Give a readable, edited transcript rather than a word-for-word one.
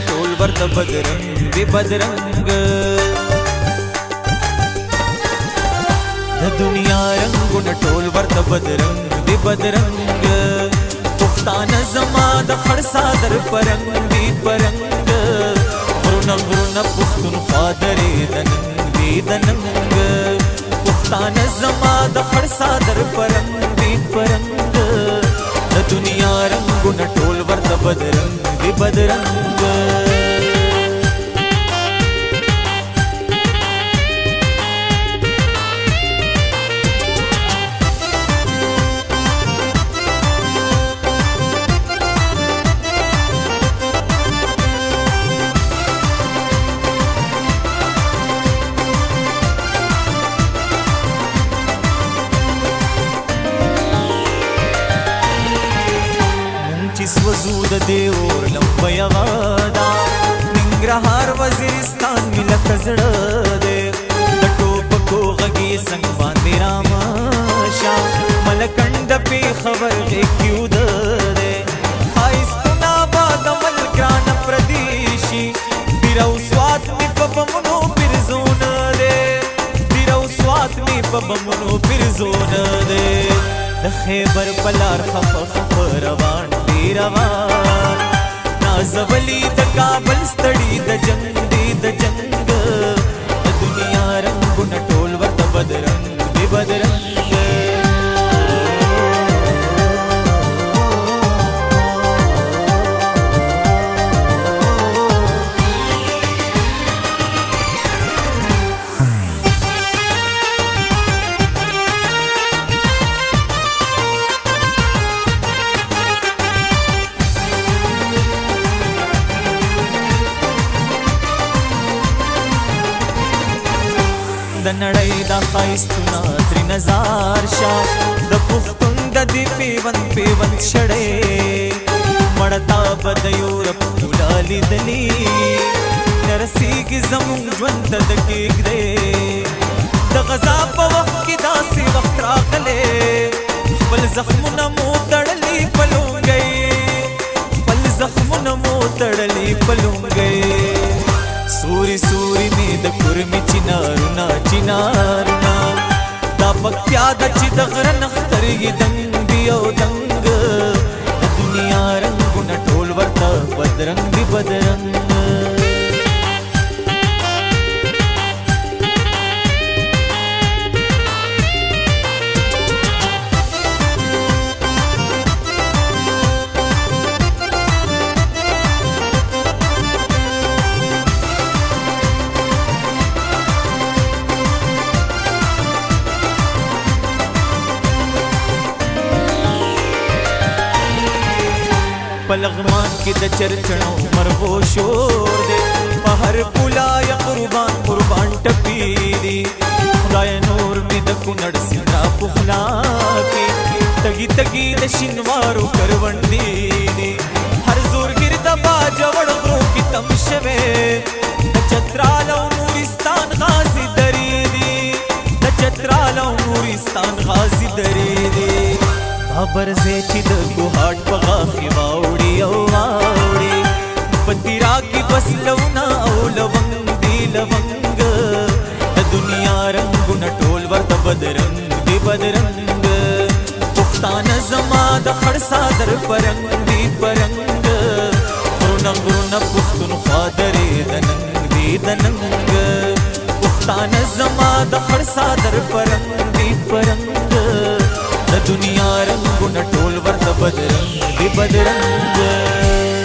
ټول ورته بدرنګ دی بدرنګ د دنیا رنگونه ټول ورته بدرنګ دی بدرنګ پښتانه زما د خړ صادر پرنګ دی پرنګ غرونه غرونه پښتونخوا درې د ننګ دی د ننګ پښتانه زما د خړ صادر پرنګ دی پرنګ د دنیا رنگونه ټول ورته بدرنګ دی بدرنګ وزود دیور لمبا یغادا ننگرهار وزیرستان ملک زړه دے د ټوپکو غږی څنګ باندې راماشا ملکند پی خبر کیو ده خایستنا باد ملکان پردیشی بیرو سوات می پبمنو پرزون دے بیرو سوات می پبمنو پرزون دے د خیبر پلار خف خف روان روان نازولی د کابل ستړي د جنگ دی د جنگ د دنیا رنگونه ټول ورته بدرنګ دی بدرنګ د نړۍ د ښایستونه ترې نظار شه د پښتون د دې پیوند پیوند شړې مړه تا به د یورپ ټوله لیدلي نه رسېږي زموږ ژوند ته د کېږدې د غذا په وخت کې داسې وخت راغلی خپل زخمونه مو تړلي په لونګۍ خپل زخمونه مو تړلي په لونګۍ سوري سوري می د کورمی چنارونا چنارونا دا پکتیا د چې د غره نخترګي دنګ دی او دنګ د دنیا رنگونه ټول ورته بدرنګ دی بدرنګ پلغمان کی د چرچنو مرغو شور دے پہر پولا یا قربان قربان ٹپی دی خدای نور می د کونړ سینا پخلا کی تگی تگی د شینوارو کروندی دی هر زور گرد باج وړ غرو کی تم شوه د چترالو نورستان غازی دری دی د چترالو نورستان غازی دری دی خبر سے چې د ګوهاټ په غاخي واوړي او واوړي پتیرا کی بس لونا او لونګ دی لونګ د دنیا رنگونه ټول ورته بدرنګ دی بدرنګ پښتانه زما د خړ صادر پرنګ دی پرنګ غرونه غرونه پښتونخوا درې د ننګ دی د ننګ پښتانه زما د خړ صادر پرنګ دی پرنګ د دنیا رنگونه ټول ورته بدرنګ دی بدرنګ